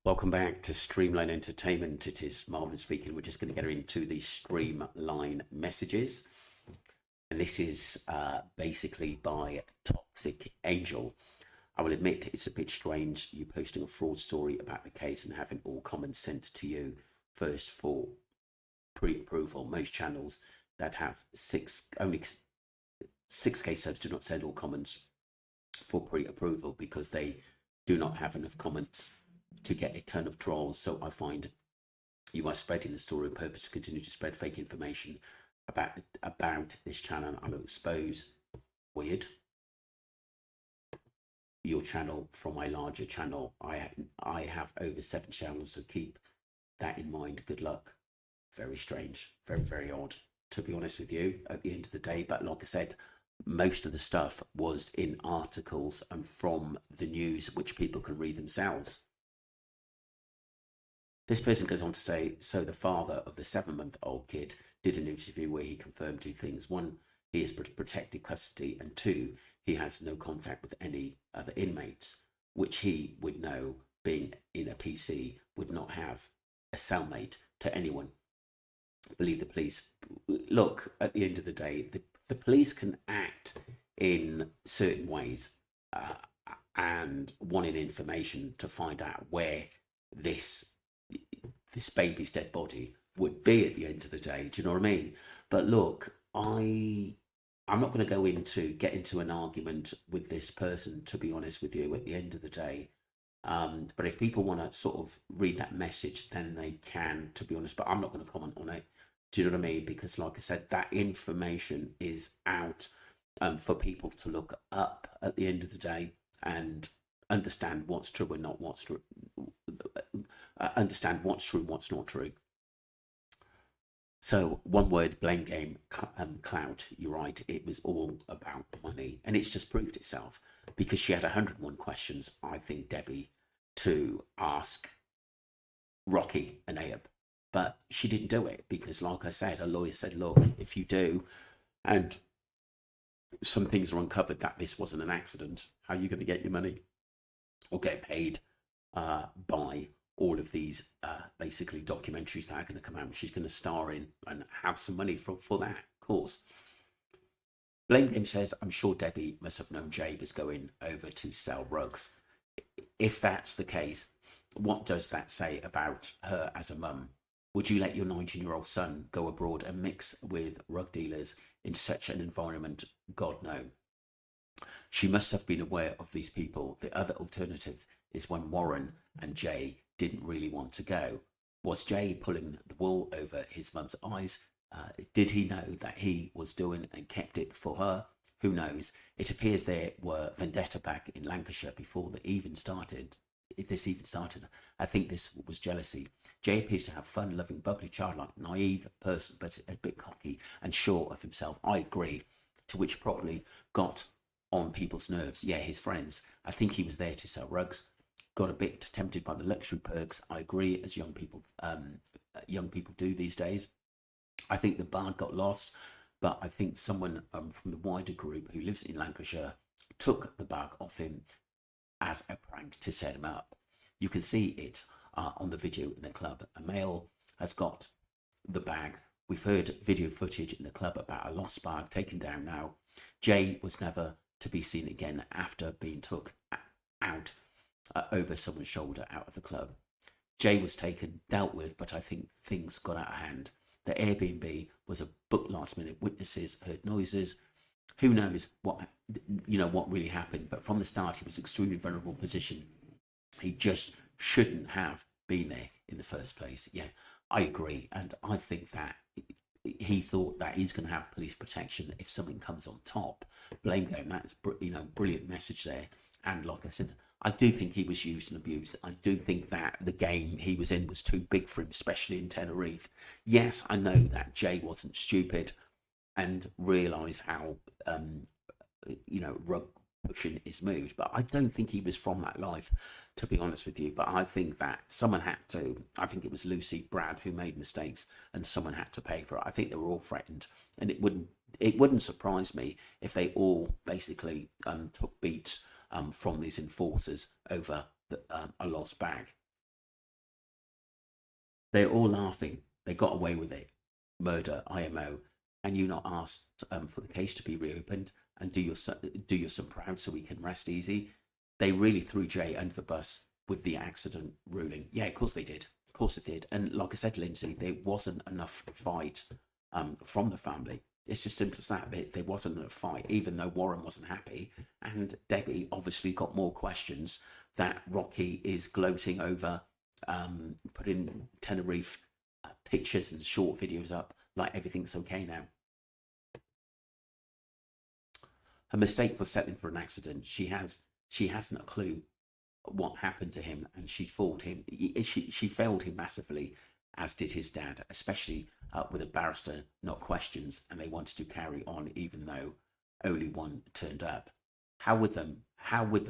Welcome back to Streamline Entertainment. It is Marvin speaking. We're just going to get into the Streamline messages. And this is basically by Toxic Angel. I will admit it's a bit strange you posting a fraud story about the case and having all comments sent to you first for pre-approval. Most channels that have only six case subs do not send all comments for pre-approval because they do not have enough comments to get a ton of trolls. So I find you are spreading the story on purpose to continue to spread fake information about this channel. I will expose weird your channel from my larger channel. I have over 7 channels, so keep that in mind. Good luck. Very strange, very odd, to be honest with you, at the end of the day. But like I said, most of the stuff was in articles and from the news, which people can read themselves. This person goes on to say, so the father of the 7-month-old kid did an interview where he confirmed 2 things. 1, he is protected custody, and 2, he has no contact with any other inmates, which he would know, being in a PC, would not have a cellmate to anyone. Believe the police. Look, at the end of the day, the police can act in certain ways and wanting information to find out where this baby's dead body would be at the end of the day. Do you know what I mean? But look, I'm not going to get into an argument with this person, to be honest with you, at the end of the day. But if people want to sort of read that message, then they can, to be honest. But I'm not going to comment on it. Do you know what I mean? Because like I said, that information is out for people to look up at the end of the day and understand what's true and not what's true. Understand what's true and what's not true. So one word, blame game, clout. You're right. It was all about money, and it's just proved itself because she had 101 questions, I think, Debbie, to ask Rocky and Abe, but she didn't do it because, like I said, her lawyer said, "Look, if you do, and some things are uncovered that this wasn't an accident, how are you going to get your money or get paid by all of these basically documentaries that are going to come out? She's going to star in and have some money for that, of course." Blame Game says, I'm sure Debbie must have known Jay was going over to sell rugs. If that's the case, what does that say about her as a mum? Would you let your 19-year-old son go abroad and mix with rug dealers in such an environment? God, no. She must have been aware of these people. The other alternative is when Warren and Jay didn't really want to go. Was Jay pulling the wool over his mum's eyes? Did he know that he was doing and kept it for her? Who knows? It appears there were vendetta back in Lancashire before this even started. I think this was jealousy. Jay appears to have fun-loving, bubbly, childlike, naive person, but a bit cocky and sure of himself. I agree. To which probably got on people's nerves. Yeah, his friends. I think he was there to sell rugs. Got a bit tempted by the luxury perks. I agree, as young people do these days. I think the bard got lost, but I think someone from the wider group who lives in Lancashire took the bag off him as a prank to set him up. You can see it on the video in the club. A male has got the bag. We've heard video footage in the club about a lost bag taken down now. Jay was never to be seen again after being took out over someone's shoulder out of the club. Jay was taken, dealt with, but I think things got out of hand. The Airbnb was a book last minute. Witnesses heard noises. Who knows what really happened? But from the start, he was in an extremely vulnerable position. He just shouldn't have been there in the first place. Yeah, I agree, and I think that he thought that he's going to have police protection if something comes on top. Blame game. That's brilliant message there. And like I said, I do think he was used and abused. I do think that the game he was in was too big for him, especially in Tenerife. Yes, I know that Jay wasn't stupid and realised how rug pushing is moved, but I don't think he was from that life, to be honest with you. But I think that someone had to. I think it was Lucy, Brad, who made mistakes, and someone had to pay for it. I think they were all threatened, and it wouldn't surprise me if they all basically took beats from these enforcers over a lost bag. They're all laughing. They got away with it. Murder, IMO, and you not asked for the case to be reopened and do your son proud so we can rest easy. They really threw Jay under the bus with the accident ruling. Yeah, of course they did. Of course it did. And like I said, Lindsay, there wasn't enough fight from the family. It's as simple as that. There wasn't enough fight, even though Warren wasn't happy. And Debbie obviously got more questions that Rocky is gloating over, putting Tenerife pictures and short videos up like everything's okay now. Her mistake for settling for an accident. She hasn't a clue what happened to him, and she failed him. She failed him massively, as did his dad, especially with a barrister, not questions, and they wanted to carry on even though only one turned up. How with them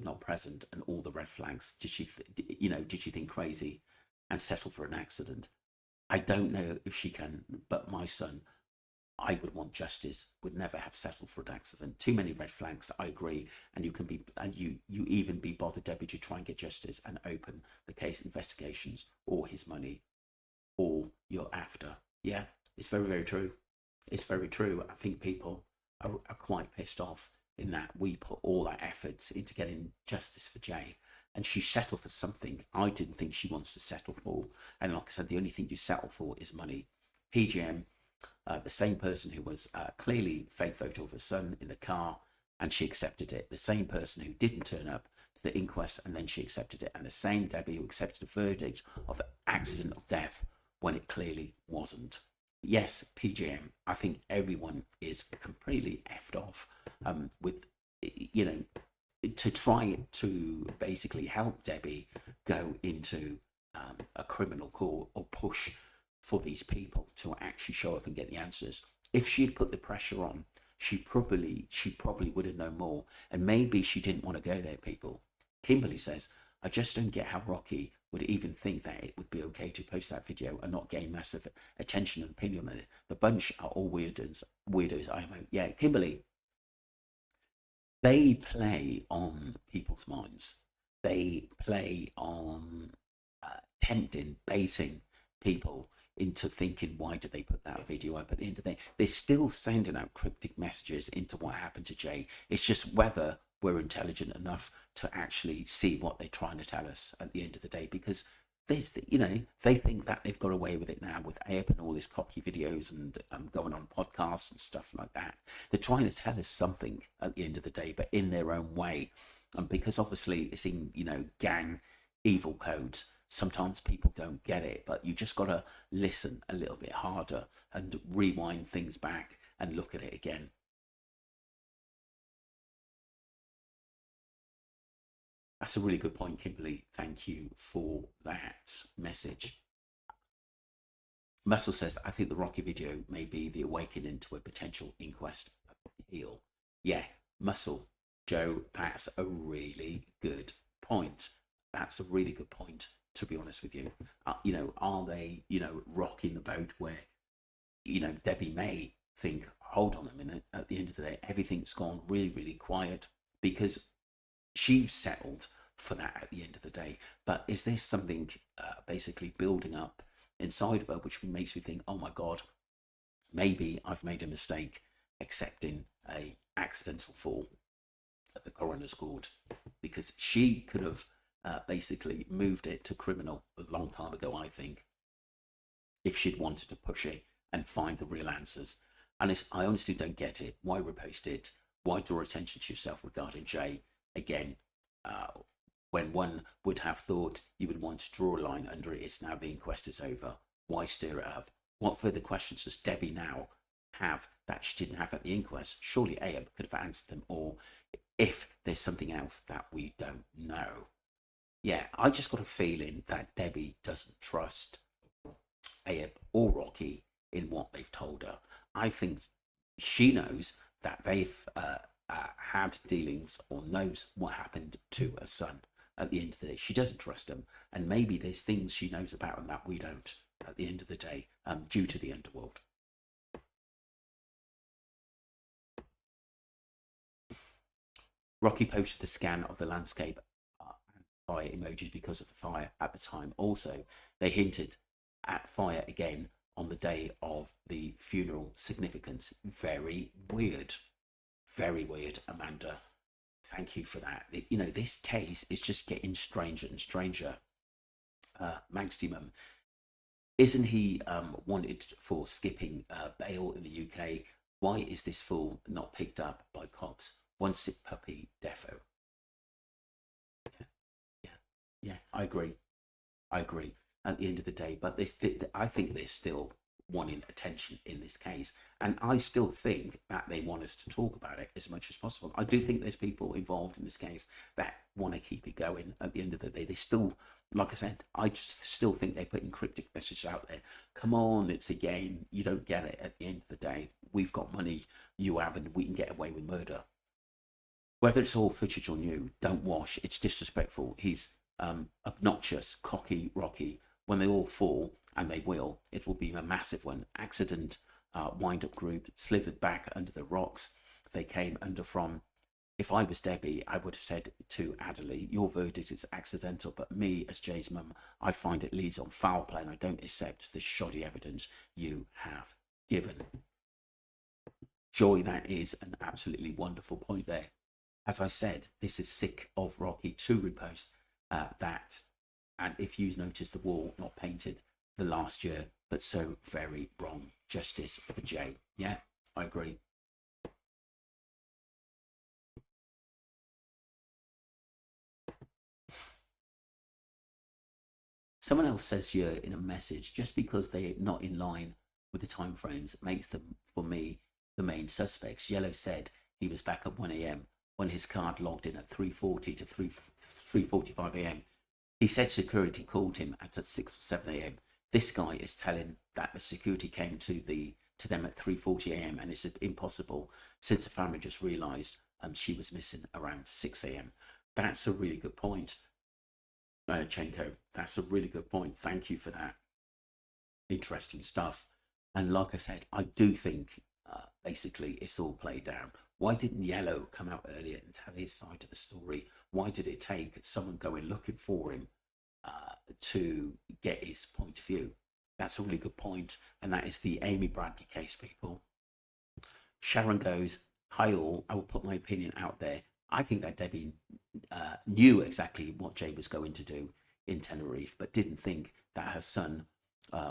not present and all the red flags? Did she, did she think crazy and settle for an accident? I don't know if she can, but my son, I would want justice, would never have settled for an accident. Too many red flags, I agree. And you even be bothered, Debbie, to try and get justice and open the case investigations or his money, or you're after. Yeah, it's very, very true. It's very true. I think people are quite pissed off in that we put all our efforts into getting justice for Jay. And she settled for something I didn't think she wants to settle for. And like I said, the only thing you settle for is money. PGM, the same person who was clearly fake photo of her son in the car, and she accepted it. The same person who didn't turn up to the inquest, and then she accepted it. And the same Debbie who accepted the verdict of accident of death when it clearly wasn't. Yes, PGM. I think everyone is completely effed off with, to try to basically help Debbie go into a criminal court or push for these people to actually show up and get the answers. If she had put the pressure on, she probably would have known more. And maybe she didn't want to go there, people. Kimberly says, I just don't get how Rocky would even think that it would be okay to post that video and not gain massive attention and opinion on it. The bunch are all weirdos. Yeah, Kimberly, they play on people's minds. They play on tempting, baiting people into thinking, why did they put that video up? At the end of the day, they're still sending out cryptic messages into what happened to Jay. It's just whether we're intelligent enough to actually see what they're trying to tell us at the end of the day, because they think that they've got away with it now with Abe and all his cocky videos and going on podcasts and stuff like that. They're trying to tell us something at the end of the day, but in their own way. And because obviously it's in, gang evil codes, sometimes people don't get it, but you just got to listen a little bit harder and rewind things back and look at it again. That's a really good point, Kimberly. Thank you for that message. Muscle says, I think the Rocky video may be the awakening to a potential inquest appeal. Yeah, Muscle, Joe, that's a really good point. That's a really good point, to be honest with you. Are they, rocking the boat where, Debbie may think, hold on a minute, at the end of the day, everything's gone really, really quiet because she's settled for that at the end of the day. But is there something basically building up inside of her which makes me think, oh my God, maybe I've made a mistake accepting a accidental fall at the coroner's court, because she could have basically moved it to criminal a long time ago, I think, if she'd wanted to push it and find the real answers. And I honestly don't get it. Why repost it? Why draw attention to yourself regarding Jay? Again, when one would have thought you would want to draw a line under it, it's now the inquest is over. Why stir it up? What further questions does Debbie now have that she didn't have at the inquest? Surely Abe could have answered them, or if there's something else that we don't know. Yeah, I just got a feeling that Debbie doesn't trust Abe or Rocky in what they've told her. I think she knows that they've had dealings or knows what happened to her son at the end of the day. She doesn't trust him, and maybe there's things she knows about him that we don't at the end of the day, due to the underworld. Rocky posted the scan of the landscape and fire emojis because of the fire at the time. Also, they hinted at fire again on the day of the funeral significance. Very weird. Very weird, Amanda. Thank you for that. You know, this case is just getting stranger and stranger. Maximum, isn't he wanted for skipping bail in the UK? Why is this fool not picked up by cops? One sick puppy, defo. Yeah, yeah, yeah. I agree. I agree. At the end of the day, but I think they're still wanting attention in this case, and I still think that they want us to talk about it as much as possible. I do think there's people involved in this case that want to keep it going. At the end of the day, they still, like I said, I just still think they're putting cryptic messages out there. Come on, it's a game. You don't get it. At the end of the day, we've got money, you haven't. We can get away with murder. Whether it's all footage or new, don't wash. It's disrespectful. He's obnoxious, cocky, rocky. When they all fall, and they will, it will be a massive one. Accident, wind-up group, slithered back under the rocks they came under from. If I was Debbie, I would have said to Adderley, your verdict is accidental, but me, as Jay's mum, I find it leads on foul play, and I don't accept the shoddy evidence you have given. Joy, that is an absolutely wonderful point there. As I said, this is sick of Rocky to repost that. And if you notice the wall not painted the last year, but so very wrong. Justice for Jay. Yeah, I agree. Someone else says here in a message, just because they're not in line with the time frames makes them, for me, the main suspects. Yellow said he was back at 1 a.m. when his card logged in at 3:40 to 3:45 a.m. He said security called him at 6 or 7 a.m. This guy is telling that the security came to them at 3:40 a.m. and it's impossible since the family just realised she was missing around 6 a.m. That's a really good point, Chenko. That's a really good point. Thank you for that. Interesting stuff. And like I said, I do think basically it's all played down. Why didn't Yellow come out earlier and tell his side of the story? Why did it take someone going looking for him to get his point of view? That's a really good point, and that is the Amy Bradley case, people. Sharon goes, hi all, I will put my opinion out there. I think that Debbie knew exactly what Jay was going to do in Tenerife, but didn't think that her son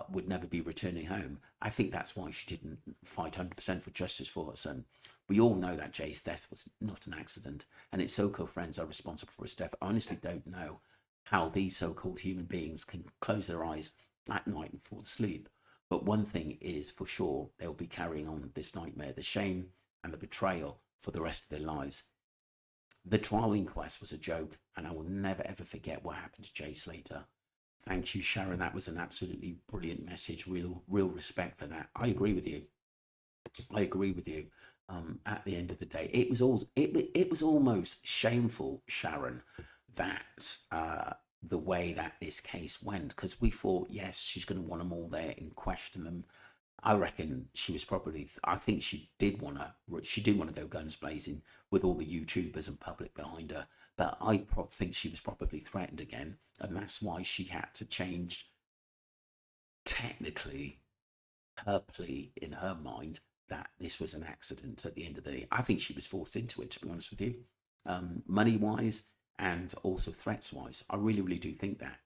would never be returning home. I think that's why she didn't fight 100% for justice for her son. We all know that Jay's death was not an accident, and its so-called friends are responsible for his death. I honestly don't know how these so-called human beings can close their eyes at night and fall asleep. But one thing is for sure, they'll be carrying on this nightmare, the shame and the betrayal for the rest of their lives. The trial inquest was a joke, and I will never ever forget what happened to Jay Slater. Thank you, Sharon. That was an absolutely brilliant message. Real respect for that. I agree with you. I agree with you. At the end of the day, it was almost shameful, Sharon, that the way that this case went, because we thought, yes, she's going to want them all there and question them. I reckon she was probably. I think she did want to. She did want to go guns blazing with all the YouTubers and public behind her. But I think she was probably threatened again, and that's why she had to change. Technically, her plea in her mind that this was an accident at the end of the day. I think she was forced into it, to be honest with you, money wise and also threats wise. I really do think that.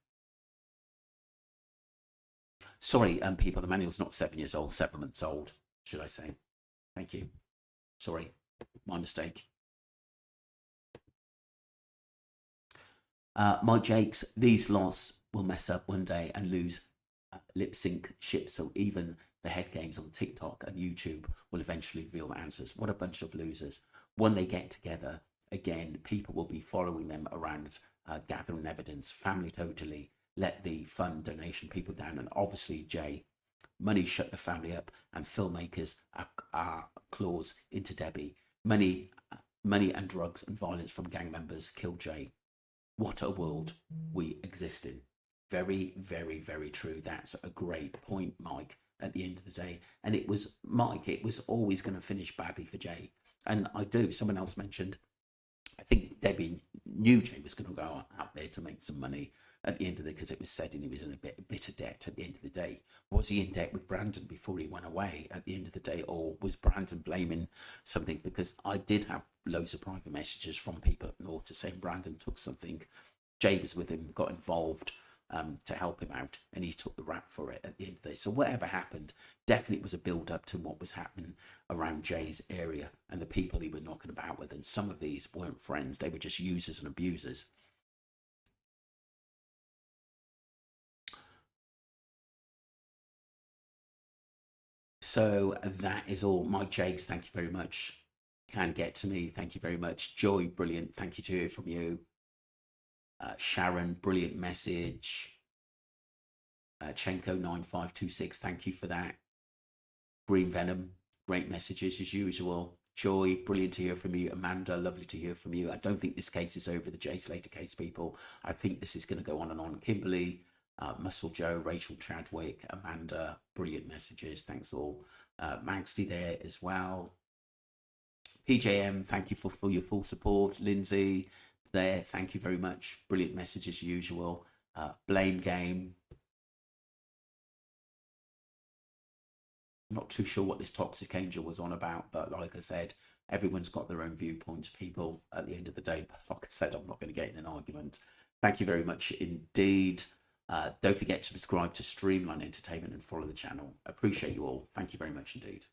Sorry, people, the manual's not 7 years old, 7 months old, should I say. Thank you. Sorry, my mistake. My Jakes, these loss will mess up one day and lose lip sync ships, so even the head games on TikTok and YouTube will eventually reveal the answers. What a bunch of losers. When they get together again, people will be following them around, gathering evidence. Family totally let the fund donation people down, and obviously Jay. Money shut the family up, and filmmakers are claws into Debbie. Money and drugs and violence from gang members killed Jay. What a world we exist in. Very true. That's a great point, Mike, at the end of the day. And it was, Mike, it was always going to finish badly for Jay. And I do, someone else mentioned, I think Debbie knew Jay was going to go out there to make some money. at the end of the, because it was said and he was in a bit of debt at the end of the day. Was he in debt with Brandon before he went away at the end of the day, or was Brandon blaming something? Because I did have loads of private messages from people up north to saying Brandon took something, Jay was with him, got involved to help him out, and he took the rap for it at the end of the day. So whatever happened, definitely was a build up to what was happening around Jay's area and the people he was knocking about with. And some of these weren't friends, they were just users and abusers. So that is all. Mike Jakes, thank you very much. Can get to me, thank you very much. Joy, brilliant, thank you to hear from you. Sharon, brilliant message. Chenko9526, thank you for that. Green Venom, great messages as usual. Joy, brilliant to hear from you. Amanda, lovely to hear from you. I don't think this case is over, the Jay Slater case, people. I think this is going to go on and on. Kimberly, Muscle Joe, Rachel Chadwick, Amanda, brilliant messages. Thanks all. Magsty there as well. PJM, thank you for your full support. Lindsay, there, thank you very much. Brilliant message as usual. Blame Game. I'm not too sure what this Toxic Angel was on about, but like I said, everyone's got their own viewpoints, people, at the end of the day. But like I said, I'm not going to get in an argument. Thank you very much indeed. Don't forget to subscribe to Streamline Entertainment and follow the channel. Appreciate you all. Thank you very much indeed.